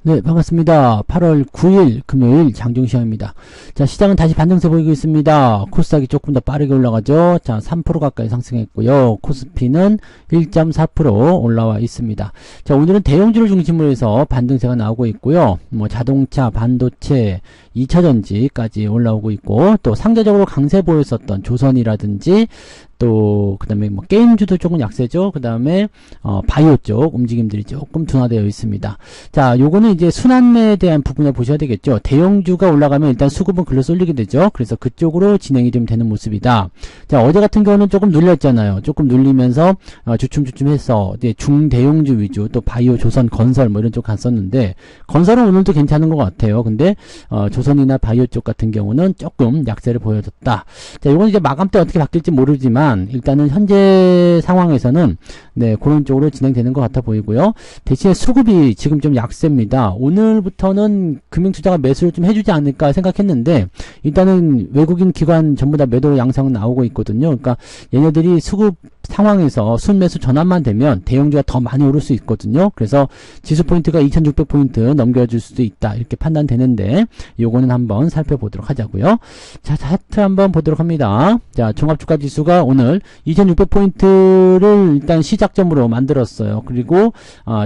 네, 반갑습니다. 8월 9일 금요일 장중시황입니다. 자, 시장은 다시 반등세 보이고 있습니다. 코스닥이 조금 더 빠르게 올라가죠. 자, 3% 가까이 상승했고요. 코스피는 1.4% 올라와 있습니다. 자, 오늘은 대형주를 중심으로 해서 반등세가 나오고 있고요. 뭐 자동차, 반도체, 2차전지까지 올라오고 있고, 또 상대적으로 강세 보였었던 조선이라든지 또 그다음에 뭐 게임주도 조금 약세죠. 그다음에 바이오 쪽 움직임들이 조금 둔화되어 있습니다. 자, 요거는 이제 순환매에 대한 부분을 보셔야 되겠죠. 대형주가 올라가면 일단 수급은 글로 쏠리게 되죠. 그래서 그쪽으로 진행이 좀 되는 모습이다. 자, 어제 같은 경우는 조금 눌렸잖아요. 조금 눌리면서 주춤주춤해서 이제 중대형주 위주, 또 바이오, 조선, 건설 뭐 이런 쪽 갔었는데, 건설은 오늘도 괜찮은 것 같아요. 근데 조선이나 바이오 쪽 같은 경우는 조금 약세를 보여줬다. 자, 요건 이제 마감 때 어떻게 바뀔지 모르지만 일단은 현재 상황에서는 네, 그런 쪽으로 진행되는 것 같아 보이고요. 대신에 수급이 지금 좀 약세입니다. 오늘부터는 금융투자가 매수를 좀 해주지 않을까 생각했는데, 일단은 외국인 기관 전부 다 매도 양상은 나오고 있거든요. 그러니까 얘네들이 수급 상황에서 순매수 전환만 되면 대형주가 더 많이 오를 수 있거든요. 그래서 지수 포인트가 2600포인트 넘겨줄 수도 있다, 이렇게 판단되는데, 요거는 한번 살펴보도록 하자고요. 자, 차트 한번 보도록 합니다. 자, 종합주가 지수가 오늘 2600포인트를 일단 시작점으로 만들었어요. 그리고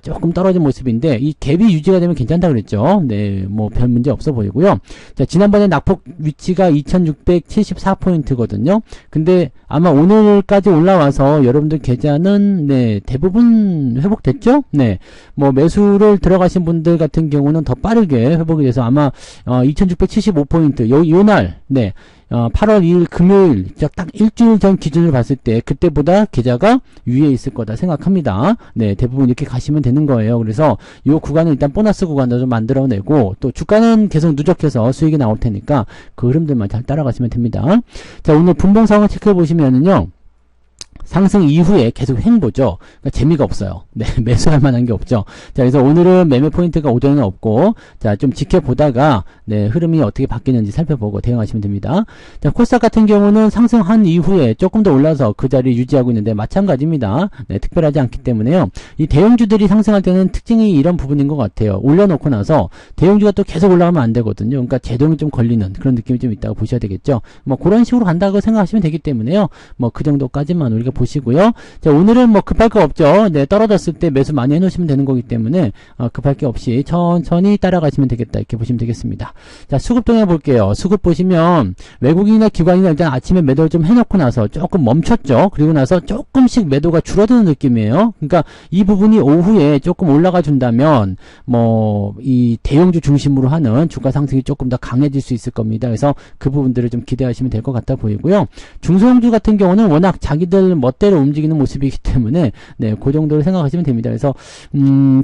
조금 떨어진 모습인데, 이 갭이 유지가 되면 괜찮다 그랬죠. 네, 뭐 별 문제 없어 보이고요. 자, 지난번에 낙폭 위치가 2674포인트거든요. 근데 아마 오늘까지 올라와서 여러분들 계좌는 네, 대부분 회복됐죠? 네. 뭐 매수를 들어가신 분들 같은 경우는 더 빠르게 회복이 돼서 아마 2675포인트 요날 네. 8월 2일 금요일 딱 일주일 전 기준으로 봤을 때 그때보다 계좌가 위에 있을 거다 생각합니다. 네, 대부분 이렇게 가시면 되는 거예요. 그래서 이 구간은 일단 보너스 구간도 좀 만들어내고, 또 주가는 계속 누적해서 수익이 나올 테니까 그 흐름들만 잘 따라가시면 됩니다. 자, 오늘 분봉 상황 체크해 보시면은요, 상승 이후에 계속 횡보죠. 그러니까 재미가 없어요. 네, 매수할 만한 게 없죠. 자, 그래서 오늘은 매매 포인트가 오전에는 없고, 자, 좀 지켜보다가, 네, 흐름이 어떻게 바뀌는지 살펴보고 대응하시면 됩니다. 자, 코스닥 같은 경우는 상승한 이후에 조금 더 올라서 그 자리 유지하고 있는데 마찬가지입니다. 네, 특별하지 않기 때문에요. 이 대형주들이 상승할 때는 특징이 이런 부분인 것 같아요. 올려놓고 나서 대형주가 또 계속 올라가면 안 되거든요. 그러니까 제동이 좀 걸리는 그런 느낌이 좀 있다고 보셔야 되겠죠. 뭐 그런 식으로 간다고 생각하시면 되기 때문에요. 뭐 그 정도까지만 우리가 보시고요. 자, 오늘은 뭐 급할 거 없죠. 네, 떨어졌을 때 매수 많이 해놓으시면 되는 거기 때문에 급할 게 없이 천천히 따라가시면 되겠다, 이렇게 보시면 되겠습니다. 자, 수급 동향 볼게요. 수급 보시면 외국인이나 기관이나 일단 아침에 매도를 좀 해놓고 나서 조금 멈췄죠. 그리고 나서 조금씩 매도가 줄어드는 느낌이에요. 그러니까 이 부분이 오후에 조금 올라가 준다면 뭐 이 대형주 중심으로 하는 주가 상승이 조금 더 강해질 수 있을 겁니다. 그래서 그 부분들을 좀 기대하시면 될 것 같아 보이고요. 중소형주 같은 경우는 워낙 자기들 멋대로 움직이는 모습이기 때문에 네, 그 정도로 생각하시면 됩니다. 그래서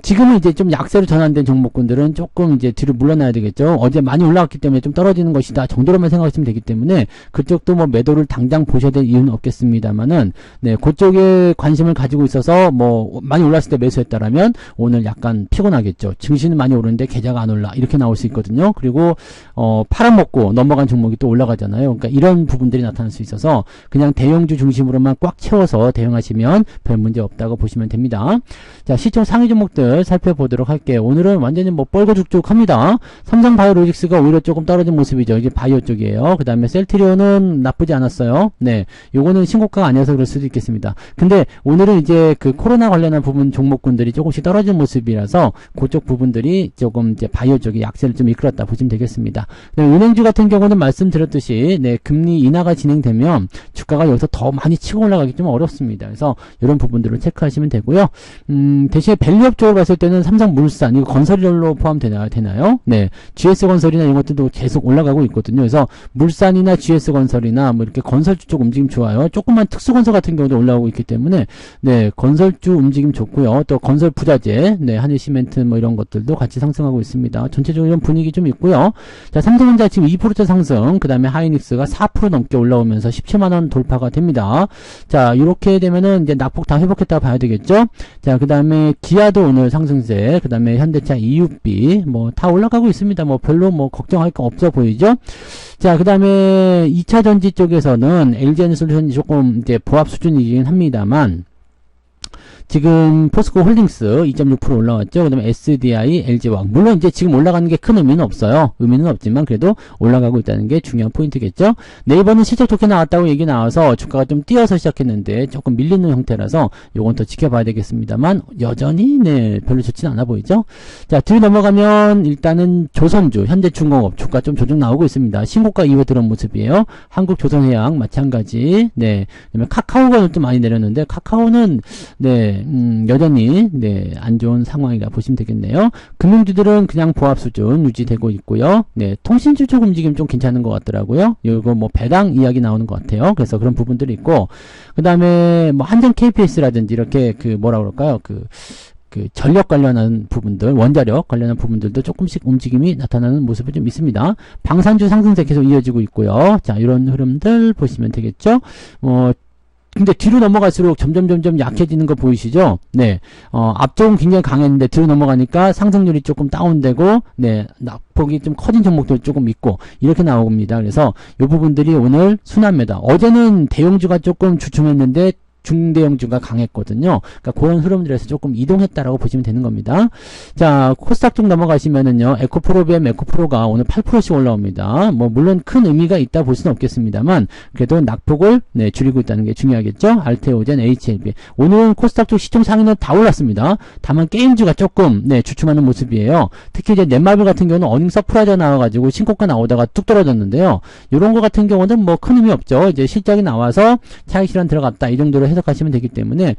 지금은 이제 좀 약세로 전환된 종목군들은 조금 이제 뒤로 물러나야 되겠죠. 어제 많이 올라왔기 때문에 좀 떨어지는 것이다 정도로만 생각하시면 되기 때문에 그쪽도 뭐 매도를 당장 보셔야 될 이유는 없겠습니다만은, 네, 그쪽에 관심을 가지고 있어서 뭐 많이 올랐을 때 매수했다라면 오늘 약간 피곤하겠죠. 증시는 많이 오르는데 계좌가 안 올라, 이렇게 나올 수 있거든요. 그리고 팔아먹고 넘어간 종목이 또 올라가잖아요. 그러니까 이런 부분들이 나타날 수 있어서 그냥 대형주 중심으로만 꽉 채워서 대응하시면 별 문제 없다고 보시면 됩니다. 자, 시총 상위 종목들 살펴보도록 할게요. 오늘은 완전히 뭐 뻘거죽죽합니다. 삼성바이오로직스가 오히려 조금 떨어진 모습이죠. 이제 바이오 쪽이에요. 그 다음에 셀트리온은 나쁘지 않았어요. 네, 요거는 신고가가 아니어서 그럴 수도 있겠습니다. 근데 오늘은 이제 그 코로나 관련한 부분 종목군들이 조금씩 떨어진 모습이라서 그쪽 부분들이 조금 이제 바이오 쪽이 약세를 좀 이끌었다 보시면 되겠습니다. 네, 은행주 같은 경우는 말씀드렸듯이 네, 금리 인하가 진행되면 주가가 여기서 더 많이 치고 올라가기 좀 어렵습니다. 그래서 이런 부분들을 체크하시면 되고요. 대신에 밸류업 쪽으로 봤을 때는 삼성물산, 이거 건설로 포함되나요? 네, GS건설이나 이런 것들도 계속 올라가고 있거든요. 그래서 물산이나 GS건설이나 뭐 이렇게 건설주 쪽 움직임 좋아요. 조금만 특수건설 같은 경우도 올라오고 있기 때문에 네, 건설주 움직임 좋고요. 또 건설 부자재, 네, 한일시멘트 뭐 이런 것들도 같이 상승하고 있습니다. 전체적으로 이런 분위기 좀 있고요. 자, 삼성전자 지금 2%째 상승, 그 다음에 하이닉스가 4% 넘게 올라오면서 17만원 돌파가 됩니다. 자, 이렇게 되면은 이제 낙폭 다 회복했다고 봐야 되겠죠. 자, 그 다음에 기아도 오늘 상승세, 그 다음에 현대차, EUB 뭐 다 올라가고 있습니다. 뭐 별로 뭐 걱정할 거 없어 보이죠. 자, 그 다음에 2차전지 쪽에서는 LG에너솔루션이 조금 이제 보합 수준이긴 합니다만, 지금 포스코 홀딩스 2.6% 올라왔죠. 그 다음에 SDI, LG화학. 물론 이제 지금 올라가는 게 큰 의미는 없어요. 의미는 없지만 그래도 올라가고 있다는 게 중요한 포인트겠죠. 네이버는 실적 좋게 나왔다고 얘기 나와서 주가가 좀 뛰어서 시작했는데 조금 밀리는 형태라서 요건 더 지켜봐야 되겠습니다만 여전히 네 별로 좋지는 않아 보이죠. 자, 뒤로 넘어가면 일단은 조선주, 현대중공업 주가 좀 조정 나오고 있습니다. 신고가 이후에 들어온 모습이에요. 한국조선해양 마찬가지. 네. 그다음에 카카오가 좀 많이 내렸는데 카카오는 네, 여전히 네, 안 좋은 상황이라 보시면 되겠네요. 금융주들은 그냥 보합 수준 유지되고 있고요. 네, 통신주 쪽 움직임 좀 괜찮은 것 같더라고요. 이거 뭐 배당 이야기 나오는 것 같아요. 그래서 그런 부분들이 있고, 그 다음에 뭐 한전 KPS라든지 이렇게 그 뭐라 그럴까요? 그 전력 관련한 부분들, 원자력 관련한 부분들도 조금씩 움직임이 나타나는 모습이 좀 있습니다. 방산주 상승세 계속 이어지고 있고요. 자, 이런 흐름들 보시면 되겠죠. 근데 뒤로 넘어갈수록 점점 약해지는 거 보이시죠? 네. 앞쪽은 굉장히 강했는데 뒤로 넘어가니까 상승률이 조금 다운되고, 네. 낙폭이 좀 커진 종목도 조금 있고, 이렇게 나옵니다. 그래서 이 부분들이 오늘 순환매다. 어제는 대형주가 조금 주춤했는데, 중대형주가 강했거든요. 그러니까 그런 흐름들에서 조금 이동했다라고 보시면 되는 겁니다. 자, 코스닥 쪽 넘어가시면은요, 에코프로비엠 에코프로가 오늘 8%씩 올라옵니다. 뭐 물론 큰 의미가 있다 볼 수는 없겠습니다만 그래도 낙폭을 네, 줄이고 있다는 게 중요하겠죠. 알테오젠, HLB. 오늘 코스닥 쪽 시총 상위는 다 올랐습니다. 다만 게임주가 조금 네, 주춤하는 모습이에요. 특히 이제 넷마블 같은 경우는 어닝 서프라이즈 나와가지고 신고가 나오다가 뚝 떨어졌는데요. 이런 거 같은 경우는 뭐 큰 의미 없죠. 이제 실적이 나와서 차익 실현 들어갔다 이 정도로 해석하시면 되기 때문에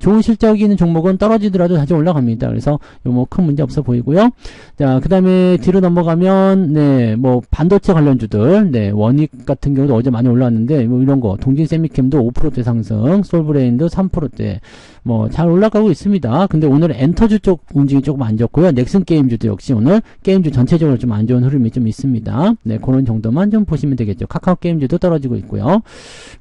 좋은 실적이 있는 종목은 떨어지더라도 다시 올라갑니다. 그래서 뭐 큰 문제 없어 보이고요. 자, 그 다음에 뒤로 넘어가면 네, 뭐 반도체 관련주들, 네, 원익 같은 경우도 어제 많이 올라왔는데 뭐 이런 거 동진 세미캠도 5%대 상승, 솔브레인도 3%대 뭐 잘 올라가고 있습니다. 근데 오늘 엔터주 쪽 움직임이 조금 안 좋고요. 넥슨 게임주도 역시 오늘 게임주 전체적으로 좀 안 좋은 흐름이 좀 있습니다. 네, 그런 정도만 좀 보시면 되겠죠. 카카오 게임주도 떨어지고 있고요.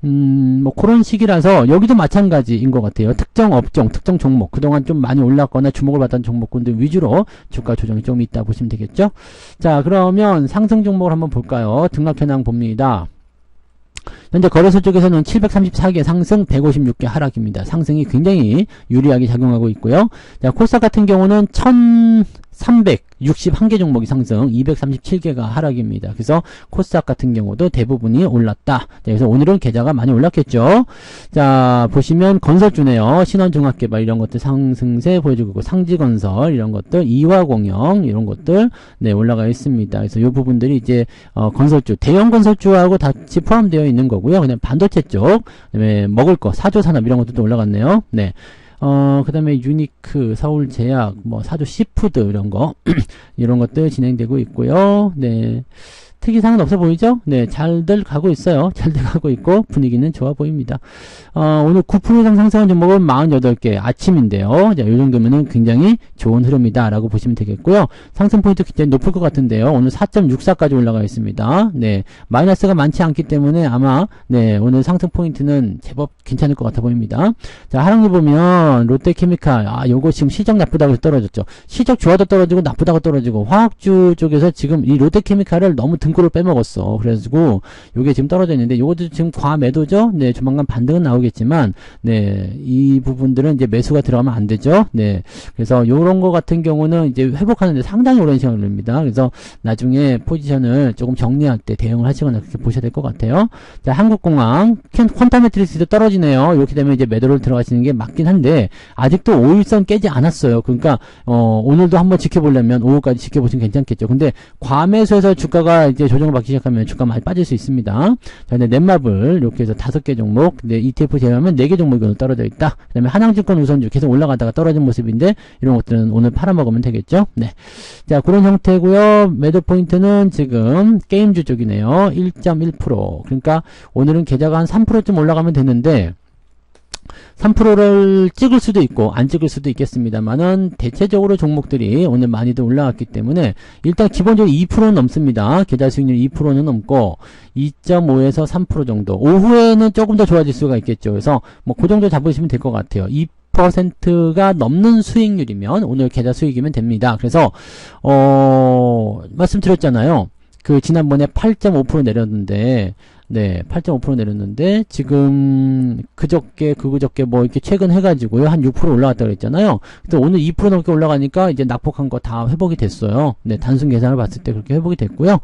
뭐 그런 시기라서 여기도 마찬가지인 것 같아요. 특정 업종, 특정 종목, 그동안 좀 많이 올랐거나 주목을 받던 종목군들 위주로 주가 조정이 좀 있다 보시면 되겠죠. 자, 그러면 상승 종목을 한번 볼까요? 등락 현황 봅니다. 현재 거래소 쪽에서는 734개 상승, 156개 하락입니다. 상승이 굉장히 유리하게 작용하고 있고요. 자, 코스닥 같은 경우는 1361개 종목이 상승, 237개가 하락입니다. 그래서 코스닥 같은 경우도 대부분이 올랐다. 자, 그래서 오늘은 계좌가 많이 올랐겠죠. 자, 보시면 건설주네요. 신원종합개발 이런 것들 상승세 보여주고 있고, 상지건설 이런 것들, 이화공영 이런 것들 네, 올라가 있습니다. 그래서 이 부분들이 이제 건설주, 대형 건설주하고 같이 포함되어 있는 거고요. 그냥 반도체 쪽, 그다음에 먹을 거, 사조산업 이런 것들도 올라갔네요. 네. 그 다음에 유니크, 서울제약, 뭐, 사조 시푸드, 이런 거, 이런 것들 진행되고 있고요. 네. 특이사항은 없어 보이죠? 네, 잘들 가고 있어요. 잘들 가고 있고, 분위기는 좋아 보입니다. 오늘 9% 이상 상승한 종목은 48개, 아침인데요. 자, 이 정도면은 굉장히 좋은 흐름이다, 라고 보시면 되겠고요. 상승 포인트 굉장히 높을 것 같은데요. 오늘 4.64까지 올라가 있습니다. 네, 마이너스가 많지 않기 때문에 아마, 네, 오늘 상승 포인트는 제법 괜찮을 것 같아 보입니다. 자, 하락률 보면, 롯데케미칼, 요거 지금 실적 나쁘다고 해서 떨어졌죠. 실적 좋아도 떨어지고, 나쁘다고 떨어지고, 화학주 쪽에서 지금 이 롯데케미칼을 너무 등골을 빼먹었어. 그래가지고 요게 지금 떨어져 있는데 요것도 지금 과매도죠. 네, 조만간 반등은 나오겠지만 네, 이 부분들은 이제 매수가 들어가면 안 되죠. 네, 그래서 요런 거 같은 경우는 이제 회복하는데 상당히 오랜 시간이 걸립니다. 그래서 나중에 포지션을 조금 정리할 때 대응을 하시거나 그렇게 보셔야 될 것 같아요. 자, 한국공항 퀀타메트릭스도 떨어지네요. 이렇게 되면 이제 매도를 들어가시는 게 맞긴 한데 아직도 5일선 깨지 않았어요. 그러니까 오늘도 한번 지켜보려면 오후까지 지켜보시면 괜찮겠죠. 근데 과매수에서 주가가 이제 조정을 받기 시작하면 주가 많이 빠질 수 있습니다. 자, 근데 넷마블 이렇게 해서 5개 종목, 네, ETF 제외하면 4개 종목이 오늘 떨어져 있다. 그 다음에 하나증권 우선주 계속 올라가다가 떨어진 모습인데 이런 것들은 오늘 팔아먹으면 되겠죠. 네, 자, 그런 형태고요. 매도 포인트는 지금 게임주 쪽이네요. 1.1%. 그러니까 오늘은 계좌가 한 3%쯤 올라가면 되는데 3%를 찍을 수도 있고 안 찍을 수도 있겠습니다만은 대체적으로 종목들이 오늘 많이들 올라왔기 때문에 일단 기본적으로 2%는 넘습니다. 계좌 수익률 2%는 넘고 2.5에서 3% 정도. 오후에는 조금 더 좋아질 수가 있겠죠. 그래서 뭐 그 정도 잡으시면 될 것 같아요. 2%가 넘는 수익률이면 오늘 계좌 수익이면 됩니다. 그래서 말씀드렸잖아요. 그 지난번에 8.5% 내렸는데 네, 8.5% 내렸는데, 지금, 그저께 뭐, 이렇게 최근 해가지고요, 한 6% 올라갔다고 그랬잖아요. 근데 오늘 2% 넘게 올라가니까, 이제 낙폭한 거 다 회복이 됐어요. 네, 단순 계산을 봤을 때 그렇게 회복이 됐고요.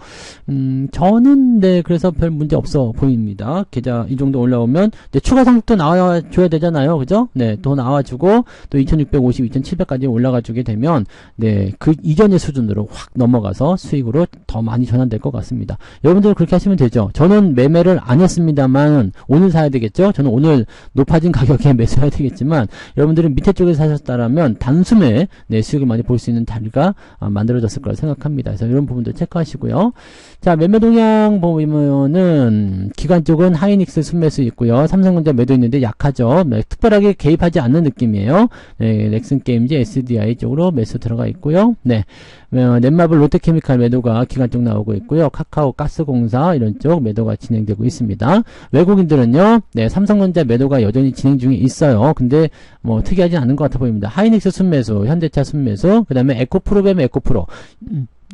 저는, 네, 그래서 별 문제 없어 보입니다. 계좌 이 정도 올라오면, 이제 추가 상승도 나와줘야 되잖아요. 그죠? 네, 또 나와주고, 또 2650, 2700까지 올라가주게 되면, 네, 그 이전의 수준으로 확 넘어가서 수익으로 더 많이 전환될 것 같습니다. 여러분들 그렇게 하시면 되죠. 저는 매매를 안 했습니다만 오늘 사야 되겠죠. 저는 오늘 높아진 가격에 매수해야 되겠지만 여러분들은 밑에 쪽에서 사셨다라면 단숨에 네, 수익을 많이 볼 수 있는 다리가 만들어졌을 거라 생각합니다. 그래서 이런 부분들 체크하시고요. 자, 매매 동향 보면은 기관 쪽은 하이닉스 순매수 있고요. 삼성전자 매도 있는데 약하죠. 네, 특별하게 개입하지 않는 느낌이에요. 네, 넥슨게임즈 SDI 쪽으로 매수 들어가 있고요. 네, 넷마블 롯데케미칼 매도가 기관 쪽 나오고 있고요. 카카오 가스공사 이런 쪽 매도가 진행되고 있습니다. 외국인들은요, 네, 삼성전자 매도가 여전히 진행 중에 있어요. 근데 뭐 특이하지 않은 것 같아 보입니다. 하이닉스 순매수, 현대차 순매수, 그 다음에 에코프로뱀 에코프로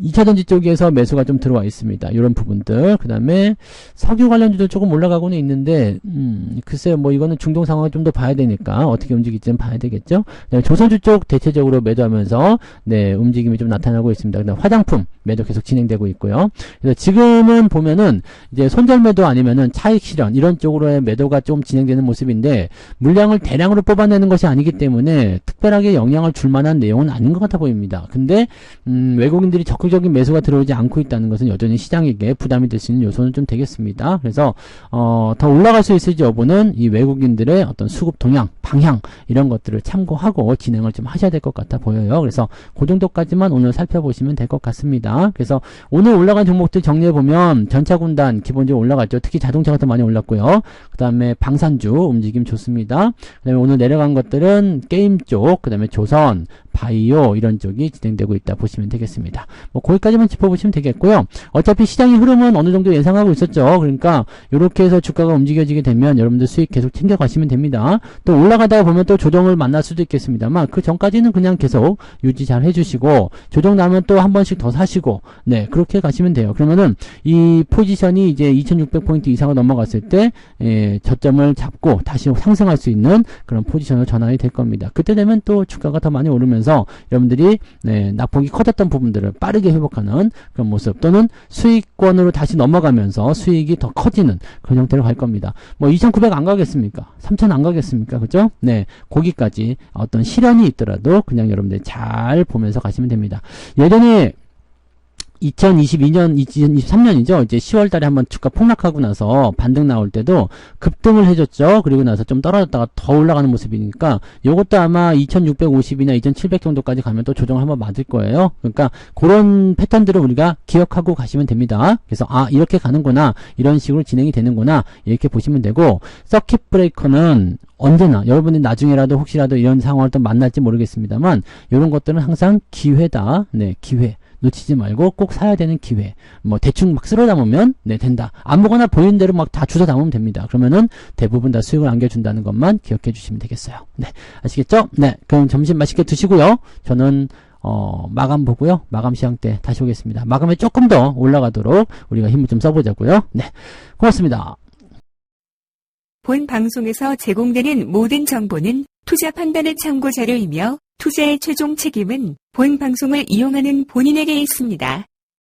2차전지 쪽에서 매수가 좀 들어와 있습니다. 이런 부분들. 그 다음에 석유 관련주도 조금 올라가고는 있는데, 글쎄요, 뭐 이거는 중동 상황을 좀 더 봐야 되니까 어떻게 움직일지는 봐야 되겠죠. 네, 조선주 쪽 대체적으로 매도하면서, 네, 움직임이 좀 나타나고 있습니다. 그 다음 화장품 매도 계속 진행되고 있고요. 그래서 지금은 보면은 이제 손절 매도 아니면은 차익 실현 이런 쪽으로의 매도가 좀 진행되는 모습인데, 물량을 대량으로 뽑아내는 것이 아니기 때문에 특별하게 영향을 줄 만한 내용은 아닌 것 같아 보입니다. 근데, 외국인들이 적극적인 매수가 들어오지 않고 있다는 것은 여전히 시장에게 부담이 될 수 있는 요소는 좀 되겠습니다. 그래서 더 올라갈 수 있을지 여부는 이 외국인들의 어떤 수급 동향, 방향 이런 것들을 참고하고 진행을 좀 하셔야 될 것 같아 보여요. 그래서 그 정도까지만 오늘 살펴보시면 될 것 같습니다. 그래서 오늘 올라간 종목들 정리해보면 전차군단 기본적으로 올라갔죠. 특히 자동차가 더 많이 올랐고요. 그 다음에 방산주 움직임 좋습니다. 그 다음에 오늘 내려간 것들은 게임 쪽, 그 다음에 조선, 바이오 이런 쪽이 진행되고 있다 보시면 되겠습니다. 뭐 거기까지만 짚어보시면 되겠고요. 어차피 시장의 흐름은 어느 정도 예상하고 있었죠. 그러니까 이렇게 해서 주가가 움직여지게 되면 여러분들 수익 계속 챙겨가시면 됩니다. 또 올라가다가 보면 또 조정을 만날 수도 있겠습니다만 그 전까지는 그냥 계속 유지 잘 해주시고 조정 나면 또 한 번씩 더 사시고 네 그렇게 가시면 돼요. 그러면은 이 포지션이 이제 2600포인트 이상을 넘어갔을 때 저점을 잡고 다시 상승할 수 있는 그런 포지션으로 전환이 될 겁니다. 그때 되면 또 주가가 더 많이 오르면서 여러분들이 낙폭이 커졌던 부분들을 빠르게 회복하는 그런 모습 또는 수익권으로 다시 넘어가면서 수익이 더 커지는 그런 형태로 갈 겁니다. 뭐 2,900 안 가겠습니까? 3,000 안 가겠습니까? 그죠? 네, 거기까지 어떤 시련이 있더라도 그냥 여러분들 잘 보면서 가시면 됩니다. 예전에 2022년, 2023년이죠. 이제 10월 달에 한번 주가 폭락하고 나서 반등 나올 때도 급등을 해줬죠. 그리고 나서 좀 떨어졌다가 더 올라가는 모습이니까 요것도 아마 2650이나 2700 정도까지 가면 또 조정을 한번 맞을 거예요. 그러니까 그런 패턴들을 우리가 기억하고 가시면 됩니다. 그래서 아, 이렇게 가는구나. 이런 식으로 진행이 되는구나. 이렇게 보시면 되고 서킷 브레이커는 언제나 여러분이 나중에라도 혹시라도 이런 상황을 또 만날지 모르겠습니다만 이런 것들은 항상 기회다. 네, 기회. 놓치지 말고 꼭 사야 되는 기회. 뭐 대충 막 쓸어 담으면 네 된다. 아무거나 보이는 대로 막 다 주워 담으면 됩니다. 그러면은 대부분 다 수익을 안겨준다는 것만 기억해 주시면 되겠어요. 네, 아시겠죠? 네, 그럼 점심 맛있게 드시고요. 저는 마감 보고요. 마감 시황 때 다시 오겠습니다. 마감에 조금 더 올라가도록 우리가 힘을 좀 써보자고요. 네, 고맙습니다. 본 방송에서 제공되는 모든 정보는 투자 판단의 참고 자료이며 투자의 최종 책임은 본 방송을 이용하는 본인에게 있습니다.